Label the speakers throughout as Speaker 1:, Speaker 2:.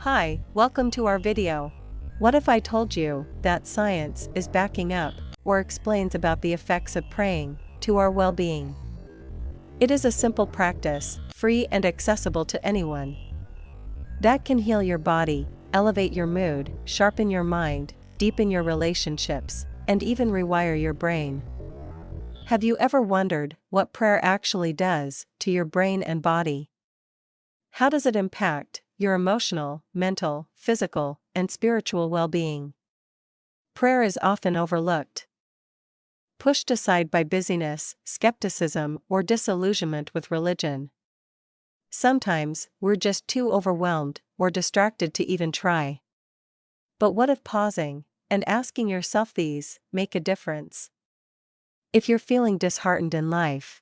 Speaker 1: Hi, welcome to our video. What if I told you that science is backing up or explains about the effects of praying to our well-being? It is a simple practice, free and accessible to anyone, that can heal your body, elevate your mood, sharpen your mind, deepen your relationships, and even rewire your brain. Have you ever wondered what prayer actually does to your brain and body? How does it impact your emotional, mental, physical, and spiritual well-being? Prayer is often overlooked, pushed aside by busyness, skepticism, or disillusionment with religion. Sometimes, we're just too overwhelmed or distracted to even try. But what if pausing and asking yourself these make a difference? If you're feeling disheartened in life,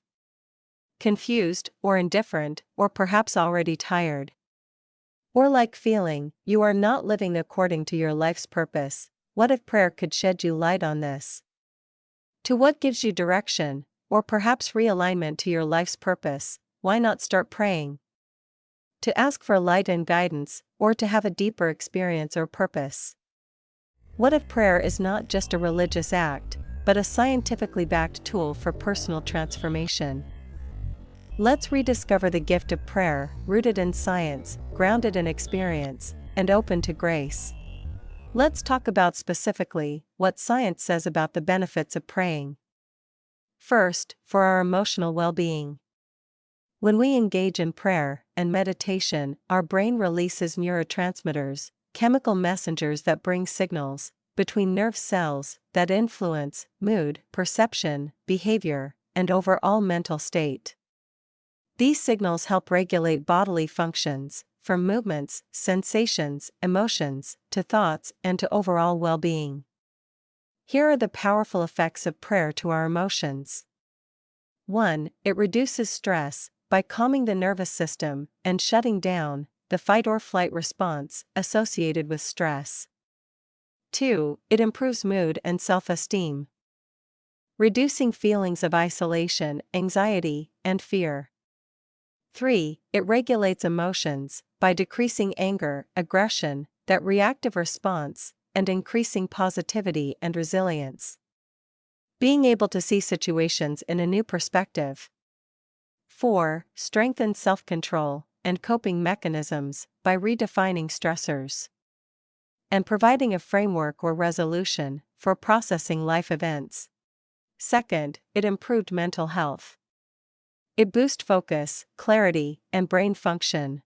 Speaker 1: confused or indifferent, or perhaps already tired, or like feeling you are not living according to your life's purpose, what if prayer could shed you light on this? To what gives you direction, or perhaps realignment to your life's purpose, why not start praying? To ask for light and guidance, or to have a deeper experience or purpose? What if prayer is not just a religious act, but a scientifically backed tool for personal transformation? Let's rediscover the gift of prayer, rooted in science, grounded in experience, and open to grace. Let's talk about specifically what science says about the benefits of praying. First, for our emotional well-being. When we engage in prayer and meditation, our brain releases neurotransmitters, chemical messengers that bring signals between nerve cells that influence mood, perception, behavior, and overall mental state. These signals help regulate bodily functions, from movements, sensations, emotions, to thoughts, and to overall well-being. Here are the powerful effects of prayer to our emotions. 1. It reduces stress by calming the nervous system and shutting down the fight-or-flight response associated with stress. 2. It improves mood and self-esteem, reducing feelings of isolation, anxiety, and fear. 3. It regulates emotions by decreasing anger, aggression, that reactive response, and increasing positivity and resilience. Being able to see situations in a new perspective. 4. Strengthens self-control and coping mechanisms by redefining stressors and providing a framework or resolution for processing life events. Second, it improved mental health. It boosts focus, clarity, and brain function.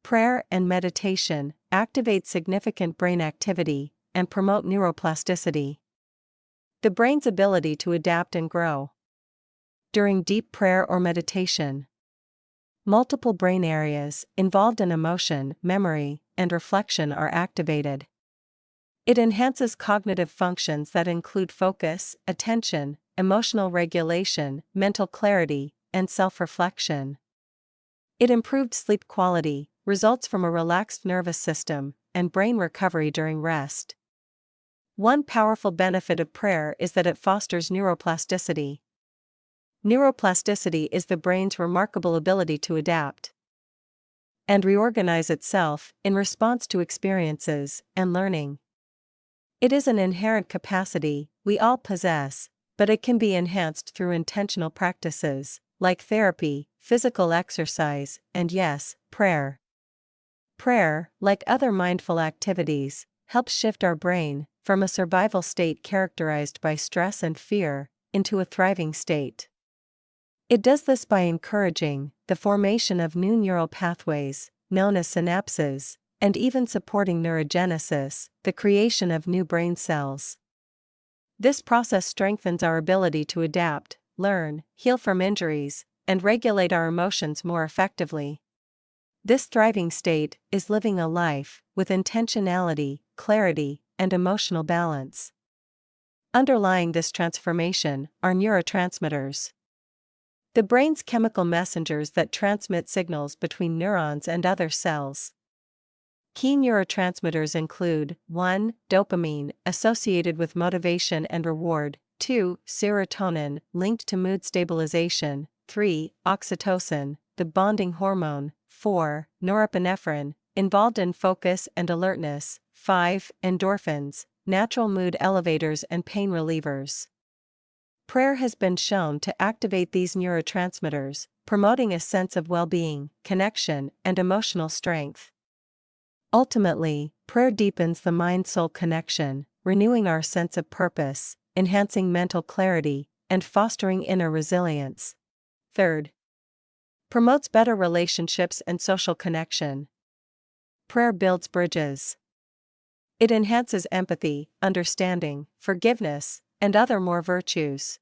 Speaker 1: Prayer and meditation activate significant brain activity and promote neuroplasticity, the brain's ability to adapt and grow. During deep prayer or meditation, multiple brain areas involved in emotion, memory, and reflection are activated. It enhances cognitive functions that include focus, attention, emotional regulation, mental clarity, and self-reflection. It improved sleep quality, results from a relaxed nervous system, and brain recovery during rest. One powerful benefit of prayer is that it fosters neuroplasticity. Neuroplasticity is the brain's remarkable ability to adapt and reorganize itself in response to experiences and learning. It is an inherent capacity we all possess, but it can be enhanced through intentional practices, like therapy, physical exercise, and yes, prayer. Prayer, like other mindful activities, helps shift our brain from a survival state characterized by stress and fear into a thriving state. It does this by encouraging the formation of new neural pathways, known as synapses, and even supporting neurogenesis, the creation of new brain cells. This process strengthens our ability to adapt, learn, heal from injuries, and regulate our emotions more effectively. This thriving state is living a life with intentionality, clarity, and emotional balance. Underlying this transformation are neurotransmitters, the brain's chemical messengers that transmit signals between neurons and other cells. Key neurotransmitters include 1. Dopamine, associated with motivation and reward. 2. Serotonin, linked to mood stabilization. 3. Oxytocin, the bonding hormone. 4. Norepinephrine, involved in focus and alertness. 5. Endorphins, natural mood elevators and pain relievers. Prayer has been shown to activate these neurotransmitters, promoting a sense of well-being, connection, and emotional strength. Ultimately, prayer deepens the mind-soul connection, renewing our sense of purpose, enhancing mental clarity, and fostering inner resilience. Third, promotes better relationships and social connection. Prayer builds bridges. It enhances empathy, understanding, forgiveness, and other more virtues.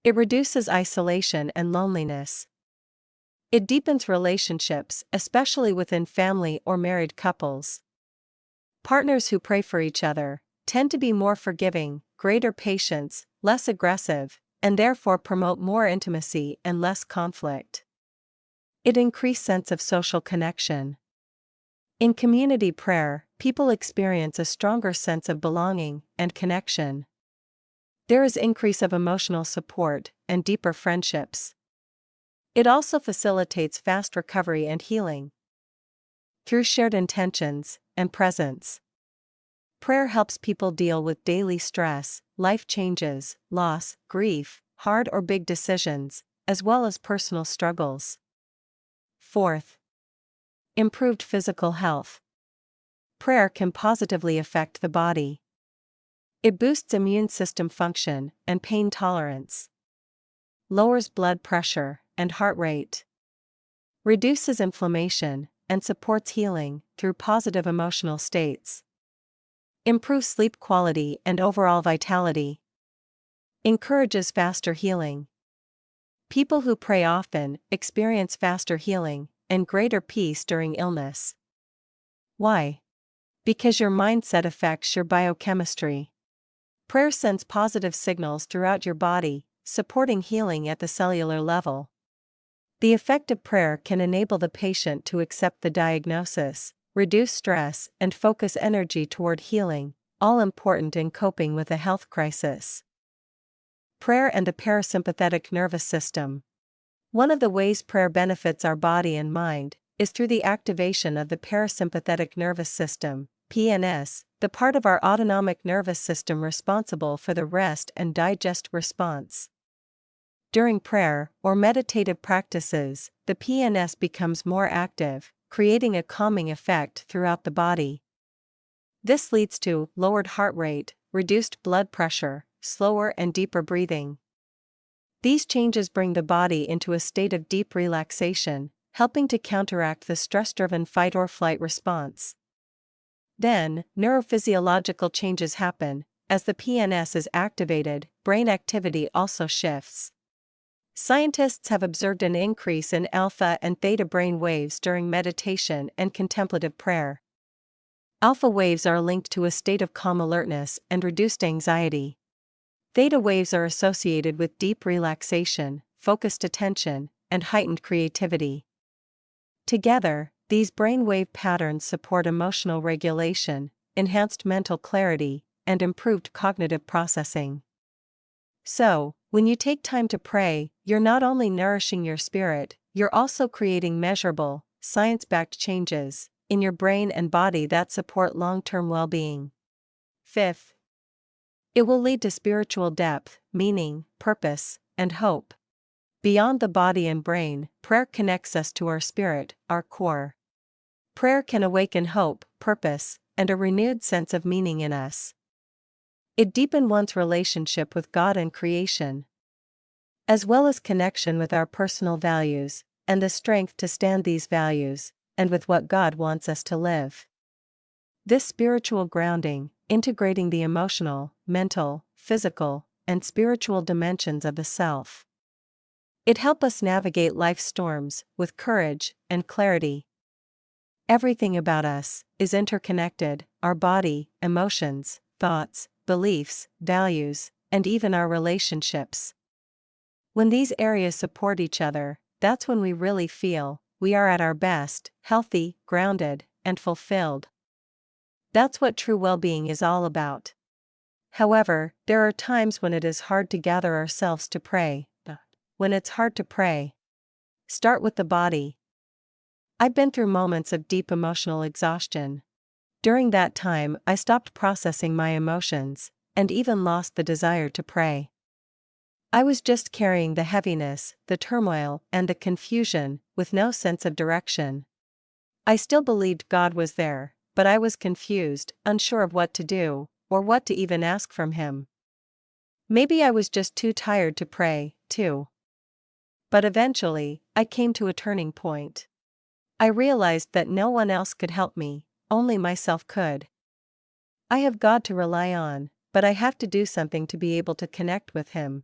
Speaker 1: It reduces isolation and loneliness. It deepens relationships, especially within family or married couples. Partners who pray for each other tend to be more forgiving, greater patience, less aggressive, and therefore promote more intimacy and less conflict. It increases sense of social connection. In community prayer, people experience a stronger sense of belonging and connection. There is increase of emotional support and deeper friendships. It also facilitates fast recovery and healing through shared intentions and presence. Prayer helps people deal with daily stress, life changes, loss, grief, hard or big decisions, as well as personal struggles. Fourth, improved physical health. Prayer can positively affect the body. It boosts immune system function and pain tolerance, lowers blood pressure and heart rate, reduces inflammation, and supports healing through positive emotional states, improves sleep quality and overall vitality, encourages faster healing. People who pray often experience faster healing and greater peace during illness. Why? Because your mindset affects your biochemistry. Prayer sends positive signals throughout your body, supporting healing at the cellular level. The effective prayer can enable the patient to accept the diagnosis, reduce stress, and focus energy toward healing, all important in coping with a health crisis. Prayer and the parasympathetic nervous system. One of the ways prayer benefits our body and mind is through the activation of the parasympathetic nervous system, PNS, the part of our autonomic nervous system responsible for the rest and digest response. During prayer or meditative practices, the PNS becomes more active, creating a calming effect throughout the body. This leads to lowered heart rate, reduced blood pressure, slower and deeper breathing. These changes bring the body into a state of deep relaxation, helping to counteract the stress-driven fight-or-flight response. Then, neurophysiological changes happen. As the PNS is activated, brain activity also shifts. Scientists have observed an increase in alpha and theta brain waves during meditation and contemplative prayer. Alpha waves are linked to a state of calm alertness and reduced anxiety. Theta waves are associated with deep relaxation, focused attention, and heightened creativity. Together, these brainwave patterns support emotional regulation, enhanced mental clarity, and improved cognitive processing. So, when you take time to pray, you're not only nourishing your spirit, you're also creating measurable, science-backed changes in your brain and body that support long-term well-being. Fifth, it will lead to spiritual depth, meaning, purpose, and hope. Beyond the body and brain, prayer connects us to our spirit, our core. Prayer can awaken hope, purpose, and a renewed sense of meaning in us. It deepens one's relationship with God and creation, as well as connection with our personal values, and the strength to stand these values, and with what God wants us to live. This spiritual grounding, integrating the emotional, mental, physical, and spiritual dimensions of the self. It helps us navigate life's storms with courage and clarity. Everything about us is interconnected: our body, emotions, thoughts, beliefs, values, and even our relationships. When these areas support each other, that's when we really feel we are at our best, healthy, grounded, and fulfilled. That's what true well-being is all about. However, there are times when it is hard to gather ourselves to pray. When it's hard to pray, start with the body. I'd been through moments of deep emotional exhaustion. During that time, I stopped processing my emotions, and even lost the desire to pray. I was just carrying the heaviness, the turmoil, and the confusion, with no sense of direction. I still believed God was there, but I was confused, unsure of what to do, or what to even ask from Him. Maybe I was just too tired to pray, too. But eventually, I came to a turning point. I realized that no one else could help me, only myself could. I have God to rely on, but I have to do something to be able to connect with Him.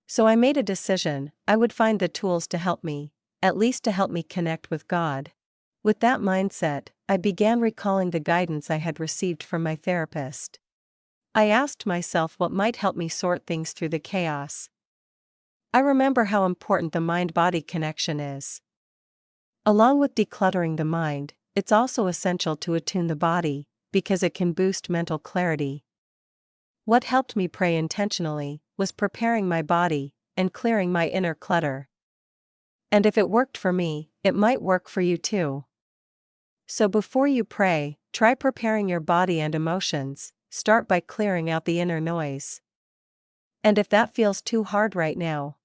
Speaker 1: So I made a decision: I would find the tools to help me, at least to help me connect with God. With that mindset, I began recalling the guidance I had received from my therapist. I asked myself what might help me sort things through the chaos. I remember how important the mind-body connection is. Along with decluttering the mind, it's also essential to attune the body, because it can boost mental clarity. What helped me pray intentionally was preparing my body and clearing my inner clutter. And if it worked for me, it might work for you too. So before you pray, try preparing your body and emotions. Start by clearing out the inner noise. And if that feels too hard right now,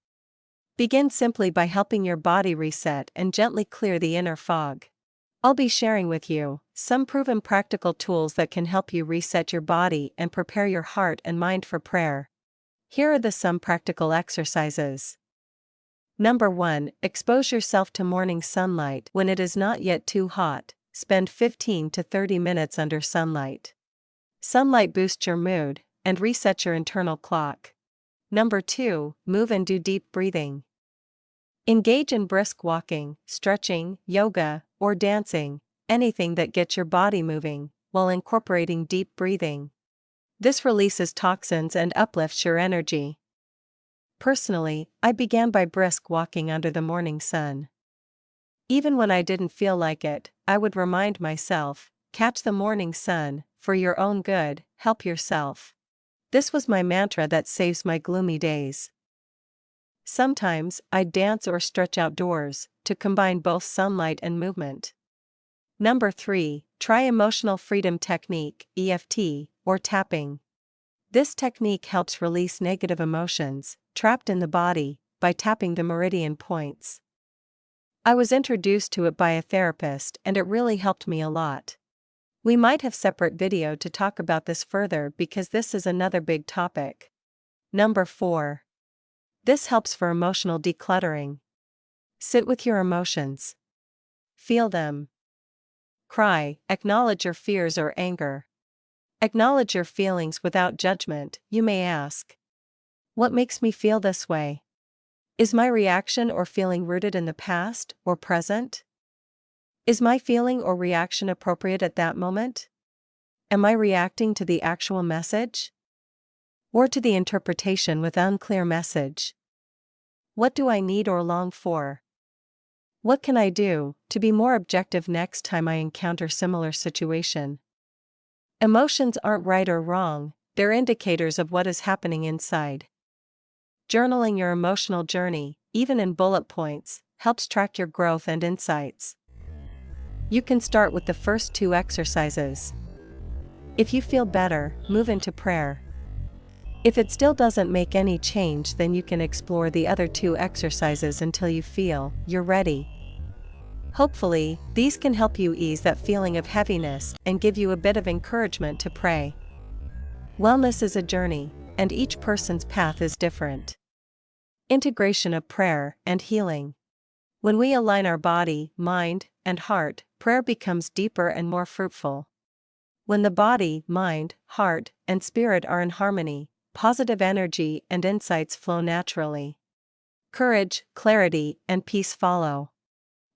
Speaker 1: begin simply by helping your body reset and gently clear the inner fog. I'll be sharing with you some proven practical tools that can help you reset your body and prepare your heart and mind for prayer. Here are some practical exercises. Number 1. Expose yourself to morning sunlight when it is not yet too hot. Spend 15 to 30 minutes under sunlight. Sunlight boosts your mood and resets your internal clock. Number 2. Move and do deep breathing. Engage in brisk walking, stretching, yoga, or dancing, anything that gets your body moving, while incorporating deep breathing. This releases toxins and uplifts your energy. Personally, I began by brisk walking under the morning sun. Even when I didn't feel like it, I would remind myself, catch the morning sun, for your own good, help yourself. This was my mantra that saves my gloomy days. Sometimes, I'd dance or stretch outdoors, to combine both sunlight and movement. Number 3. Try Emotional Freedom Technique, EFT, or tapping. This technique helps release negative emotions, trapped in the body, by tapping the meridian points. I was introduced to it by a therapist and it really helped me a lot. We might have separate video to talk about this further because this is another big topic. Number 4. This helps for emotional decluttering. Sit with your emotions. Feel them. Cry, acknowledge your fears or anger. Acknowledge your feelings without judgment. You may ask, what makes me feel this way? Is my reaction or feeling rooted in the past or present? Is my feeling or reaction appropriate at that moment? Am I reacting to the actual message? Or to the interpretation with unclear message? What do I need or long for? What can I do to be more objective next time I encounter similar situation? Emotions aren't right or wrong, they're indicators of what is happening inside. Journaling your emotional journey, even in bullet points, helps track your growth and insights. You can start with the first 2 exercises. If you feel better, move into prayer. If it still doesn't make any change, then you can explore the other 2 exercises until you feel you're ready. Hopefully, these can help you ease that feeling of heaviness and give you a bit of encouragement to pray. Wellness is a journey, and each person's path is different. Integration of prayer and healing. When we align our body, mind, and heart, prayer becomes deeper and more fruitful. When the body, mind, heart, and spirit are in harmony, positive energy and insights flow naturally. Courage, clarity, and peace follow.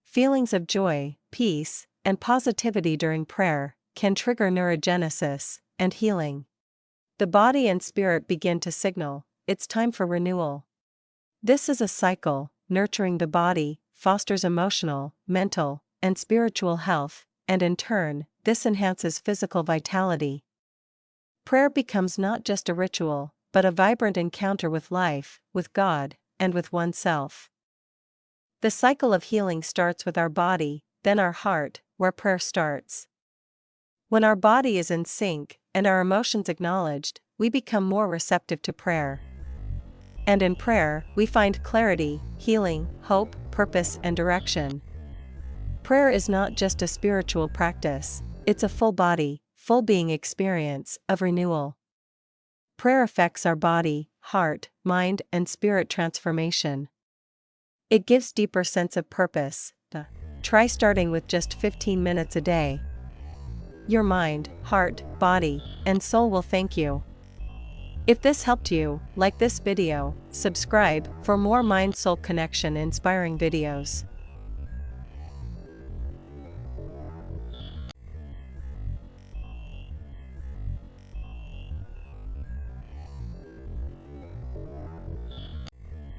Speaker 1: Feelings of joy, peace, and positivity during prayer can trigger neurogenesis and healing. The body and spirit begin to signal, it's time for renewal. This is a cycle. Nurturing the body fosters emotional, mental, and spiritual health, and in turn, this enhances physical vitality. Prayer becomes not just a ritual, but a vibrant encounter with life, with God, and with oneself. The cycle of healing starts with our body, then our heart, where prayer starts. When our body is in sync, and our emotions acknowledged, we become more receptive to prayer. And in prayer, we find clarity, healing, hope, purpose, and direction. Prayer is not just a spiritual practice, it's a full body, full being experience of renewal. Prayer affects our body, heart, mind, and spirit transformation. It gives deeper sense of purpose. Try starting with just 15 minutes a day. Your mind, heart, body, and soul will thank you. If this helped you, like this video, subscribe for more mind-soul connection inspiring videos.